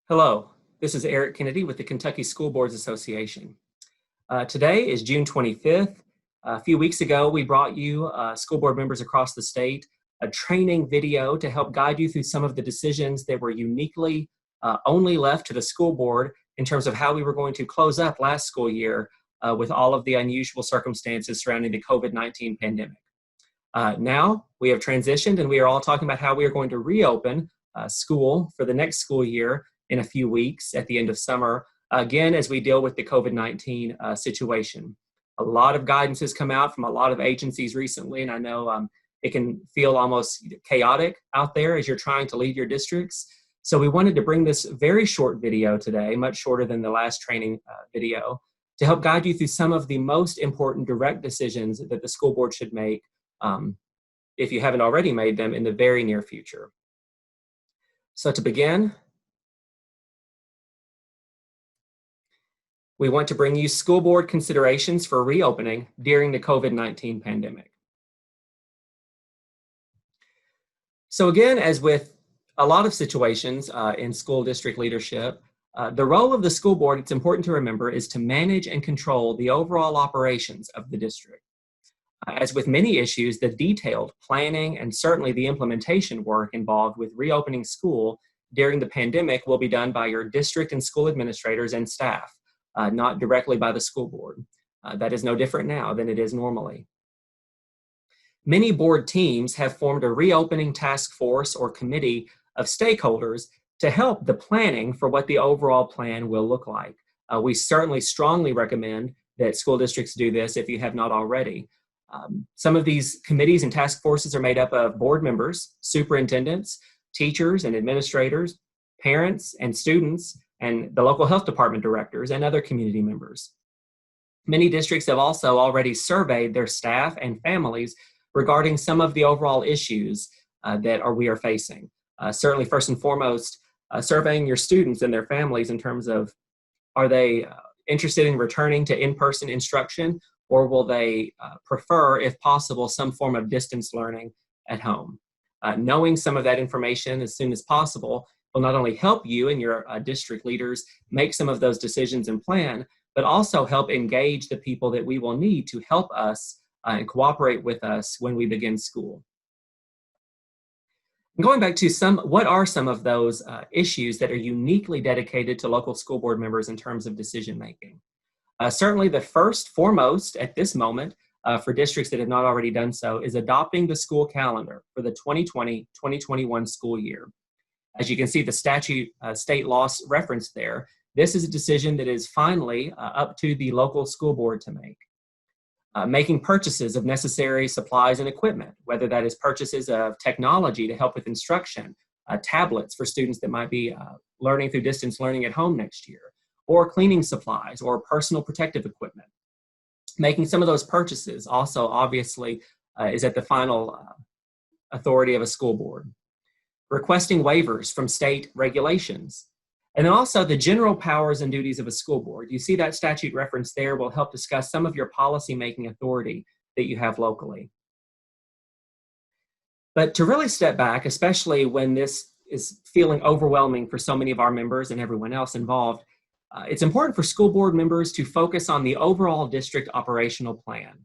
Hello, this is Eric Kennedy with the Kentucky School Boards Association. Today is June 25th. A few weeks ago, we brought you, school board members across the state, a training video to help guide you through some of the decisions that were uniquely only left to the school board in terms of how we were going to close up last school year with all of the unusual circumstances surrounding the COVID-19 pandemic. Now we have transitioned and we are all talking about how we are going to reopen school for the next school year in a few weeks at the end of summer, again, as we deal with the COVID-19 situation. A lot of guidance has come out from a lot of agencies recently, and I know it can feel almost chaotic out there as you're trying to lead your districts. So we wanted to bring this very short video today, much shorter than the last training video, to help guide you through some of the most important direct decisions that the school board should make, if you haven't already made them, in the very near future. So to begin, we want to bring you school board considerations for reopening during the COVID-19 pandemic. So again, as with a lot of situations in school district leadership, the role of the school board, it's important to remember, is to manage and control the overall operations of the district. As with many issues, the detailed planning and certainly the implementation work involved with reopening school during the pandemic will be done by your district and school administrators and staff. Not directly by the school board. That is no different now than it is normally. Many board teams have formed a reopening task force or committee of stakeholders to help the planning for what the overall plan will look like. We certainly strongly recommend that school districts do this if you have not already. Some of these committees and task forces are made up of board members, superintendents, teachers and administrators, parents and students, and the local health department directors and other community members. Many districts have also already surveyed their staff and families regarding some of the overall issues that we are facing. Certainly, first and foremost, surveying your students and their families in terms of, are they interested in returning to in-person instruction, or will they prefer, if possible, some form of distance learning at home? Knowing some of that information as soon as possible will not only help you and your district leaders make some of those decisions and plan, but also help engage the people that we will need to help us and cooperate with us when we begin school. And going back to what are some of those issues that are uniquely dedicated to local school board members in terms of decision making? Certainly the first foremost at this moment for districts that have not already done so is adopting the school calendar for the 2020-2021 school year. As you can see, the state law referenced there, this is a decision that is finally up to the local school board to make. Making purchases of necessary supplies and equipment, whether that is purchases of technology to help with instruction, tablets for students that might be learning through distance learning at home next year, or cleaning supplies or personal protective equipment. Making some of those purchases also obviously is at the final authority of a school board. Requesting waivers from state regulations, and then also the general powers and duties of a school board. You see that statute reference there will help discuss some of your policy-making authority that you have locally. But to really step back, especially when this is feeling overwhelming for so many of our members and everyone else involved, it's important for school board members to focus on the overall district operational plan.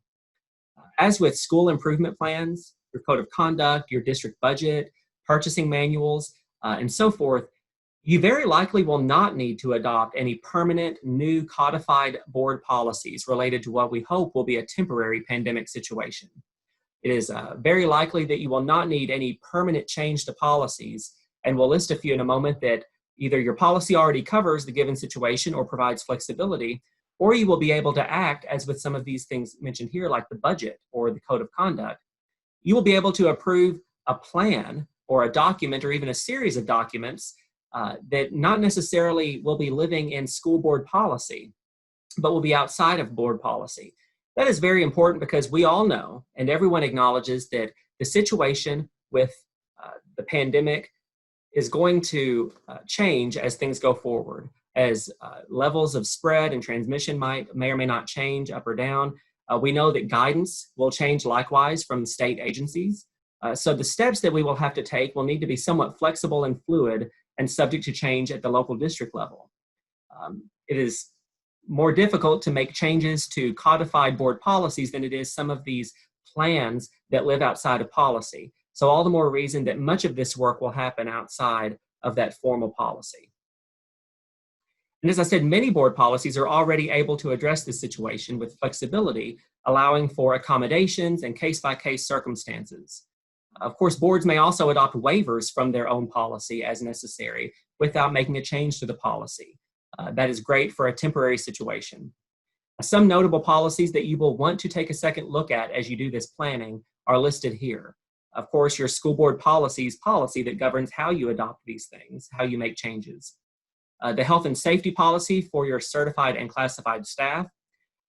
As with school improvement plans, your code of conduct, your district budget, purchasing manuals, and so forth, you very likely will not need to adopt any permanent new codified board policies related to what we hope will be a temporary pandemic situation. It is very likely that you will not need any permanent change to policies, and we'll list a few in a moment that either your policy already covers the given situation or provides flexibility, or you will be able to act, as with some of these things mentioned here, like the budget or the code of conduct. You will be able to approve a plan or a document or even a series of documents that not necessarily will be living in school board policy, but will be outside of board policy. That is very important because we all know, and everyone acknowledges, that the situation with the pandemic is going to change as things go forward, as levels of spread and transmission may or may not change up or down. We know that guidance will change likewise from state agencies. So the steps that we will have to take will need to be somewhat flexible and fluid and subject to change at the local district level. It is more difficult to make changes to codified board policies than it is some of these plans that live outside of policy. So all the more reason that much of this work will happen outside of that formal policy. And as I said, many board policies are already able to address this situation with flexibility, allowing for accommodations and case-by-case circumstances. Of course, boards may also adopt waivers from their own policy as necessary without making a change to the policy. That is great for a temporary situation. Some notable policies that you will want to take a second look at as you do this planning are listed here. Of course, your school board policy that governs how you adopt these things, how you make changes. The health and safety policy for your certified and classified staff,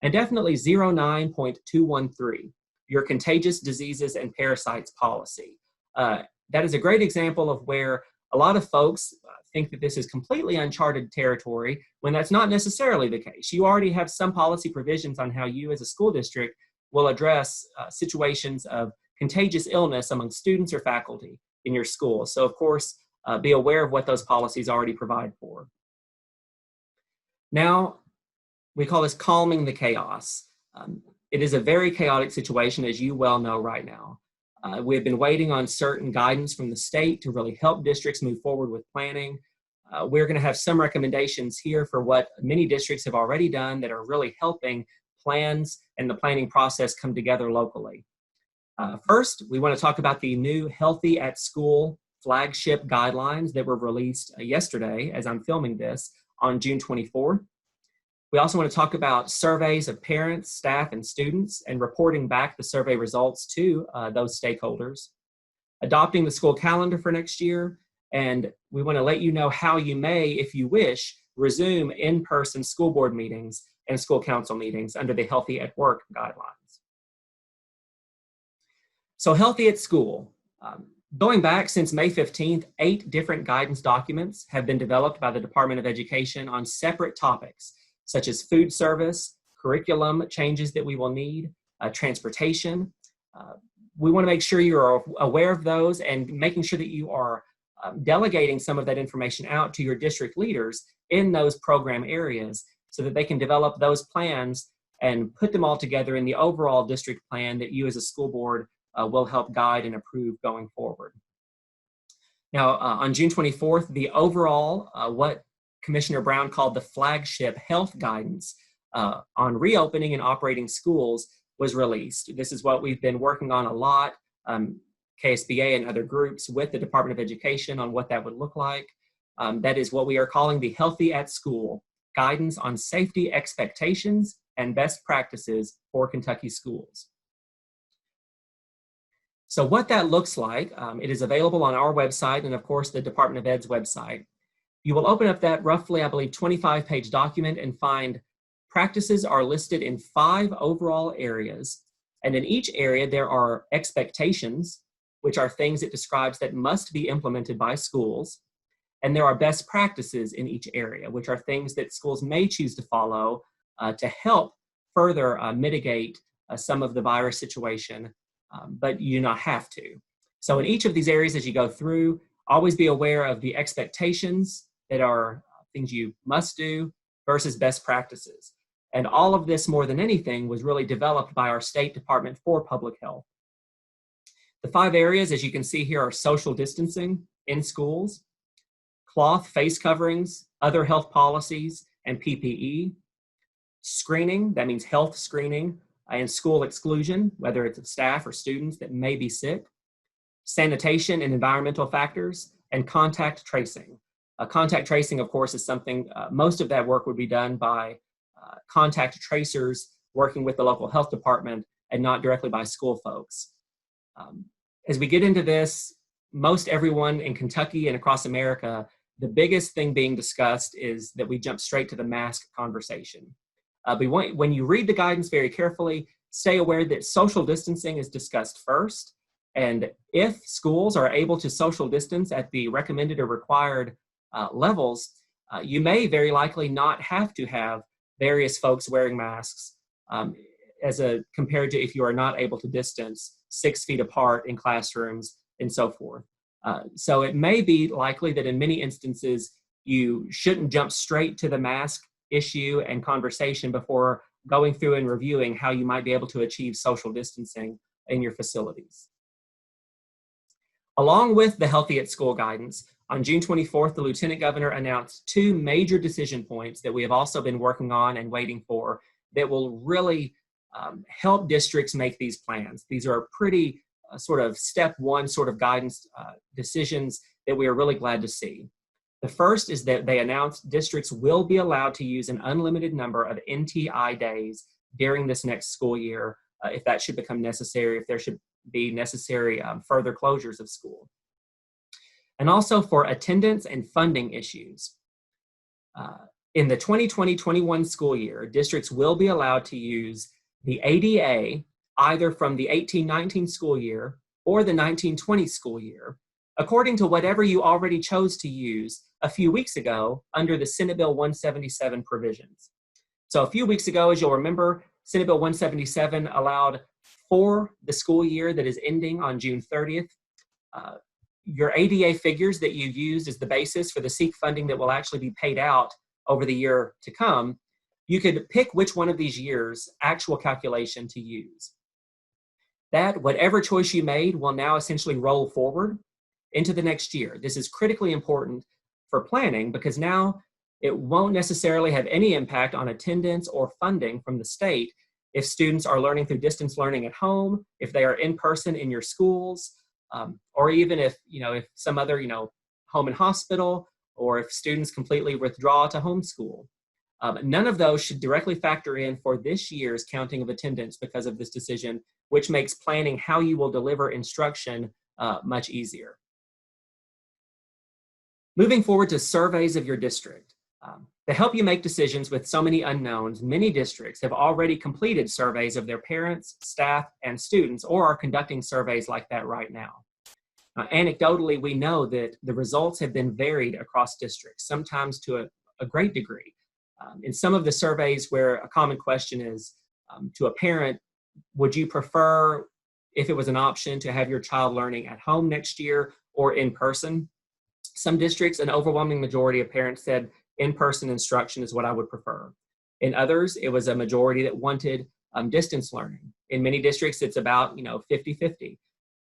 and definitely 09.213, your contagious diseases and parasites policy. That is a great example of where a lot of folks think that this is completely uncharted territory when that's not necessarily the case. You already have some policy provisions on how you as a school district will address situations of contagious illness among students or faculty in your school. So of course, be aware of what those policies already provide for. Now, we call this calming the chaos. It is a very chaotic situation, as you well know right now. We've been waiting on certain guidance from the state to really help districts move forward with planning. We're going to have some recommendations here for what many districts have already done that are really helping plans and the planning process come together locally. First, we want to talk about the new Healthy at School flagship guidelines that were released yesterday, as I'm filming this, on June 24th. We also want to talk about surveys of parents, staff, and students and reporting back the survey results to those stakeholders. Adopting the school calendar for next year, and we want to let you know how you may, if you wish, resume in-person school board meetings and school council meetings under the Healthy at Work guidelines. So Healthy at School. Going back since May 15th, 8 different guidance documents have been developed by the Department of Education on separate topics, such as food service, curriculum changes that we will need, transportation. We want to make sure you're aware of those and making sure that you are delegating some of that information out to your district leaders in those program areas so that they can develop those plans and put them all together in the overall district plan that you as a school board will help guide and approve going forward. Now, on June 24th, the overall, what Commissioner Brown called the flagship health guidance on reopening and operating schools was released. This is what we've been working on a lot, KSBA and other groups with the Department of Education on what that would look like. That is what we are calling the Healthy at School Guidance on Safety Expectations and Best Practices for Kentucky Schools. So what that looks like, it is available on our website and of course the Department of Ed's website. You will open up that roughly, I believe, 25-page document and find practices are listed in 5 overall areas. And in each area, there are expectations, which are things it describes that must be implemented by schools. And there are best practices in each area, which are things that schools may choose to follow to help further mitigate some of the virus situation, but you do not have to. So in each of these areas, as you go through, always be aware of the expectations that are things you must do versus best practices. And all of this, more than anything, was really developed by our State Department for Public Health. The 5 areas, as you can see here, are social distancing in schools, cloth face coverings, other health policies, and PPE, screening, that means health screening, and school exclusion, whether it's of staff or students that may be sick, sanitation and environmental factors, and contact tracing. Contact tracing, of course, is something, most of that work would be done by contact tracers working with the local health department and not directly by school folks. As we get into this, most everyone in Kentucky and across America, the biggest thing being discussed is that we jump straight to the mask conversation. When you read the guidance very carefully, stay aware that social distancing is discussed first. And if schools are able to social distance at the recommended or required levels, you may very likely not have to have various folks wearing masks compared to if you are not able to distance 6 feet apart in classrooms and so forth. So it may be likely that in many instances, you shouldn't jump straight to the mask issue and conversation before going through and reviewing how you might be able to achieve social distancing in your facilities. Along with the Healthy at School guidance, on June 24th, the Lieutenant Governor announced two major decision points that we have also been working on and waiting for that will really help districts make these plans. These are pretty sort of step one sort of guidance decisions that we are really glad to see. The first is that they announced districts will be allowed to use an unlimited number of NTI days during this next school year if that should become necessary, if there should be necessary further closures of school. And also for attendance and funding issues. In the 2020-21 school year, districts will be allowed to use the ADA either from the 18-19 school year or the 19-20 school year, according to whatever you already chose to use a few weeks ago under the Senate Bill 177 provisions. So a few weeks ago, as you'll remember, Senate Bill 177 allowed for the school year that is ending on June 30th, your ADA figures that you used as the basis for the SEEK funding that will actually be paid out over the year to come, you could pick which one of these years' actual calculation to use. That, whatever choice you made, will now essentially roll forward into the next year. This is critically important for planning because now it won't necessarily have any impact on attendance or funding from the state if students are learning through distance learning at home, if they are in person in your schools, or even if some other home and hospital, or if students completely withdraw to homeschool. None of those should directly factor in for this year's counting of attendance because of this decision, which makes planning how you will deliver instruction much easier. Moving forward to surveys of your district. To help you make decisions with so many unknowns, many districts have already completed surveys of their parents, staff, and students, or are conducting surveys like that right now. Anecdotally, we know that the results have been varied across districts, sometimes to a great degree. In some of the surveys where a common question is to a parent, would you prefer, if it was an option, to have your child learning at home next year or in person? Some districts, an overwhelming majority of parents said in-person instruction is what I would prefer. In others, it was a majority that wanted distance learning. In many districts, it's about 50-50.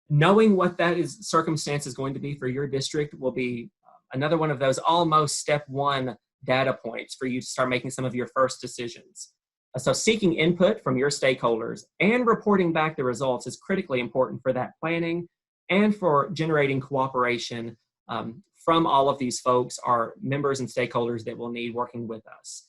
Knowing what that circumstance is going to be for your district will be another one of those almost step one data points for you to start making some of your first decisions. So seeking input from your stakeholders and reporting back the results is critically important for that planning and for generating cooperation from all of these folks, our members and stakeholders that we'll need working with us.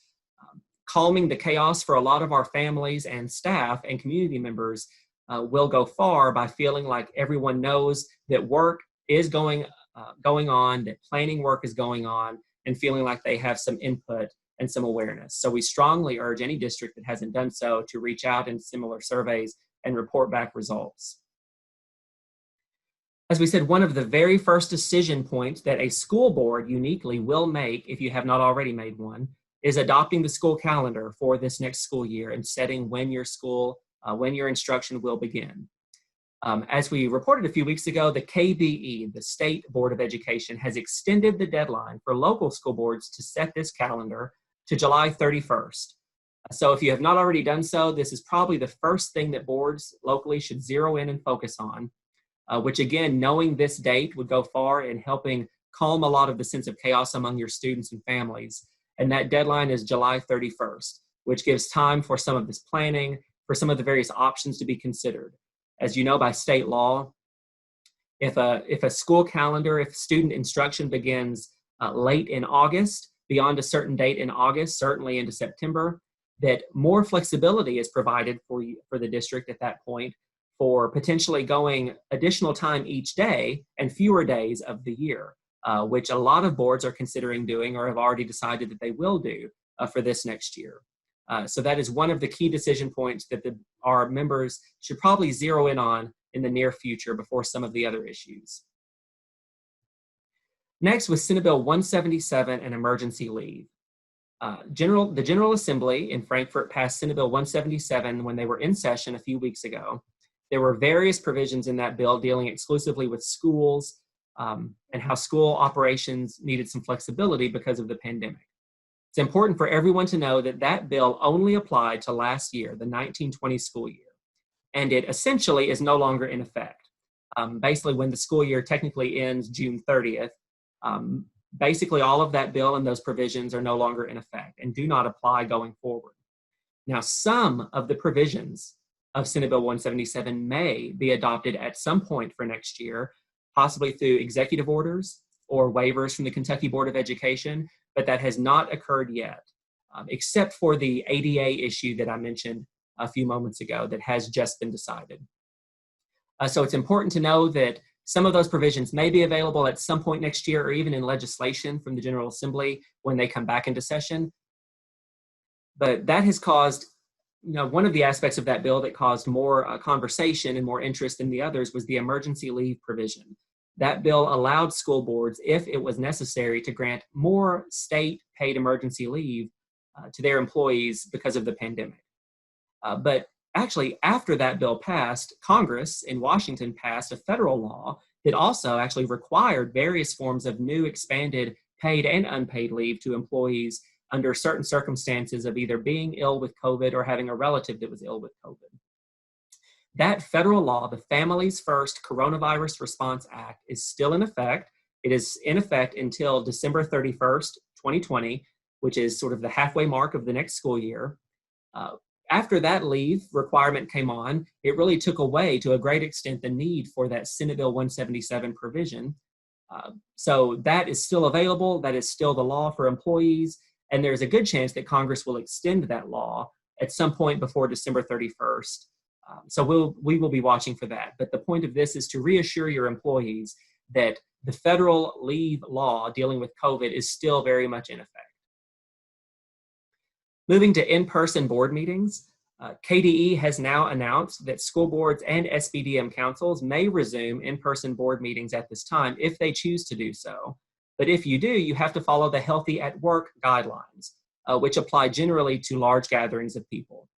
Calming the chaos for a lot of our families and staff and community members will go far by feeling like everyone knows that work is going on, that planning work is going on, and feeling like they have some input and some awareness. So we strongly urge any district that hasn't done so to reach out in similar surveys and report back results. As we said, one of the very first decision points that a school board uniquely will make, if you have not already made one, is adopting the school calendar for this next school year and setting when your instruction will begin. As we reported a few weeks ago, the KBE, the State Board of Education, has extended the deadline for local school boards to set this calendar to July 31st. So if you have not already done so, this is probably the first thing that boards locally should zero in and focus on. Which again, knowing this date would go far in helping calm a lot of the sense of chaos among your students and families. And that deadline is July 31st, which gives time for some of this planning, for some of the various options to be considered. As you know, by state law, if a school calendar, if student instruction begins late in August, beyond a certain date in August, certainly into September, that more flexibility is provided for the district at that point, for potentially going additional time each day and fewer days of the year, which a lot of boards are considering doing or have already decided that they will do for this next year. So that is one of the key decision points that our members should probably zero in on in the near future before some of the other issues. Next was Senate Bill 177 and emergency leave. The General Assembly in Frankfurt passed Senate Bill 177 when they were in session a few weeks ago. There were various provisions in that bill dealing exclusively with schools, and how school operations needed some flexibility because of the pandemic. It's important for everyone to know that that bill only applied to last year, the 1920 school year, and it essentially is no longer in effect. Basically, when the school year technically ends June 30th, basically all of that bill and those provisions are no longer in effect and do not apply going forward. Now, some of the provisions of Senate Bill 177 may be adopted at some point for next year, possibly through executive orders or waivers from the Kentucky Board of Education, but that has not occurred yet, except for the ADA issue that I mentioned a few moments ago that has just been decided. So it's important to know that some of those provisions may be available at some point next year or even in legislation from the General Assembly when they come back into session. But that has caused, one of the aspects of that bill that caused more conversation and more interest than the others was the emergency leave provision. That bill allowed school boards, if it was necessary, to grant more state paid emergency leave to their employees because of the pandemic. But actually, after that bill passed, Congress in Washington passed a federal law that also actually required various forms of new expanded paid and unpaid leave to employees under certain circumstances of either being ill with COVID or having a relative that was ill with COVID. That federal law, the Families First Coronavirus Response Act, is still in effect. It is in effect until December 31st, 2020, which is sort of the halfway mark of the next school year. After that leave requirement came on, it really took away to a great extent the need for that Senate Bill 177 provision. So that is still available. That is still the law for employees. And there's a good chance that Congress will extend that law at some point before December 31st. So we will be watching for that. But the point of this is to reassure your employees that the federal leave law dealing with COVID is still very much in effect. Moving to in-person board meetings, KDE has now announced that school boards and SBDM councils may resume in-person board meetings at this time if they choose to do so. But if you do, you have to follow the Healthy at Work guidelines, which apply generally to large gatherings of people.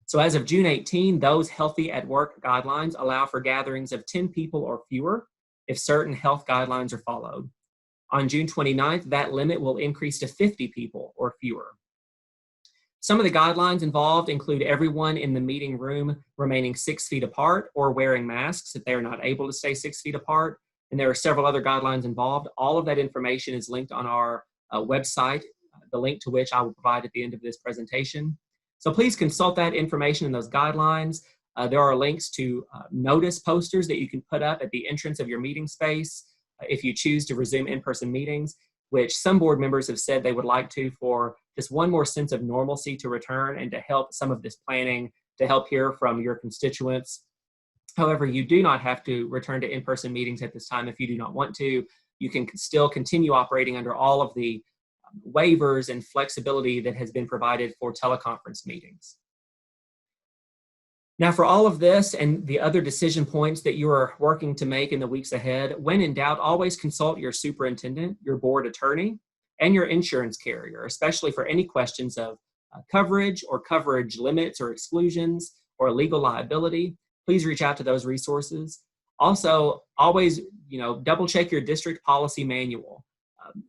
So as of June 18, those Healthy at Work guidelines allow for gatherings of 10 people or fewer if certain health guidelines are followed. On June 29th, that limit will increase to 50 people or fewer. Some of the guidelines involved include everyone in the meeting room remaining 6 feet apart or wearing masks if they are not able to stay 6 feet apart. And there are several other guidelines involved. All of that information is linked on our website, the link to which I will provide at the end of this presentation. So please consult that information and those guidelines. There are links to notice posters that you can put up at the entrance of your meeting space if you choose to resume in-person meetings, which some board members have said they would like to for just one more sense of normalcy to return and to help some of this planning, to help hear from your constituents. However, you do not have to return to in-person meetings at this time if you do not want to. You can still continue operating under all of the waivers and flexibility that has been provided for teleconference meetings. Now, for all of this and the other decision points that you are working to make in the weeks ahead, when in doubt, always consult your superintendent, your board attorney, and your insurance carrier, especially for any questions of coverage or coverage limits or exclusions or legal liability. Please reach out to those resources. Also, always, double check your district policy manual.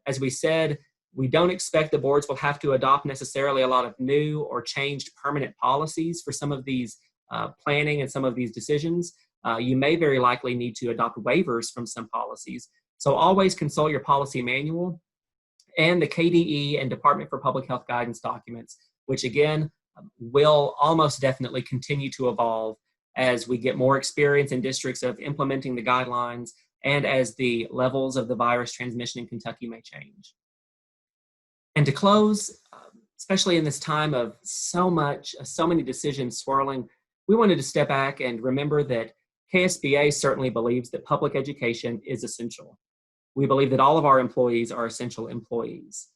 As we said, we don't expect the boards will have to adopt necessarily a lot of new or changed permanent policies for some of these planning and some of these decisions. You may very likely need to adopt waivers from some policies. So always consult your policy manual and the KDE and Department for Public Health guidance documents, which again, will almost definitely continue to evolve as we get more experience in districts of implementing the guidelines and as the levels of the virus transmission in Kentucky may change. And to close, especially in this time of so many decisions swirling, we wanted to step back and remember that KSBA certainly believes that public education is essential. We believe that all of our employees are essential employees.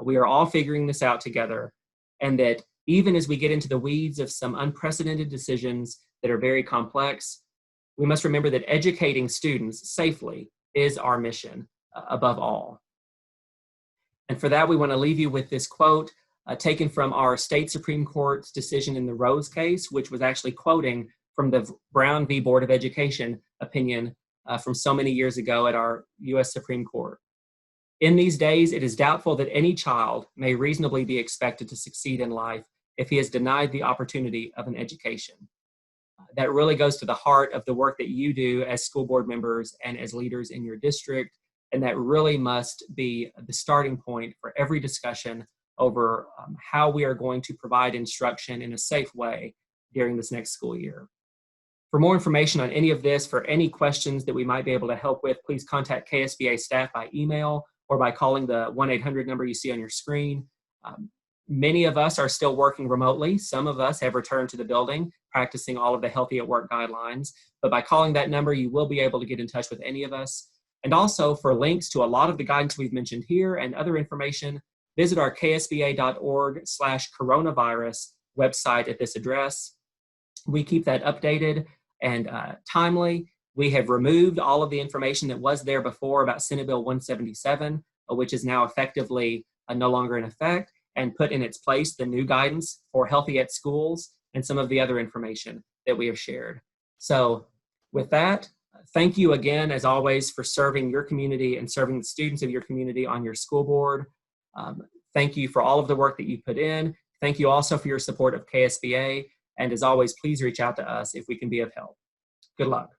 We are all figuring this out together, and that even as we get into the weeds of some unprecedented decisions that are very complex, we must remember that educating students safely is our mission above all. And for that, we want to leave you with this quote taken from our state Supreme Court's decision in the Rose case, which was actually quoting from the Brown v. Board of Education opinion from so many years ago at our U.S. Supreme Court. In these days, it is doubtful that any child may reasonably be expected to succeed in life if he is denied the opportunity of an education. That really goes to the heart of the work that you do as school board members and as leaders in your district, and that really must be the starting point for every discussion over how we are going to provide instruction in a safe way during this next school year. For more information on any of this, for any questions that we might be able to help with, please contact KSBA staff by email or by calling the 1-800 number you see on your screen. Many of us are still working remotely. Some of us have returned to the building, practicing all of the Healthy at Work guidelines. But by calling that number, you will be able to get in touch with any of us. And also for links to a lot of the guidance we've mentioned here and other information, visit our ksba.org/coronavirus website at this address. We keep that updated and timely. We have removed all of the information that was there before about Senate Bill 177, which is now effectively no longer in effect, and put in its place the new guidance for Healthy at Schools and some of the other information that we have shared. So with that, thank you again, as always, for serving your community and serving the students of your community on your school board. Thank you for all of the work that you put in. Thank you also for your support of KSBA. And as always, please reach out to us if we can be of help. Good luck.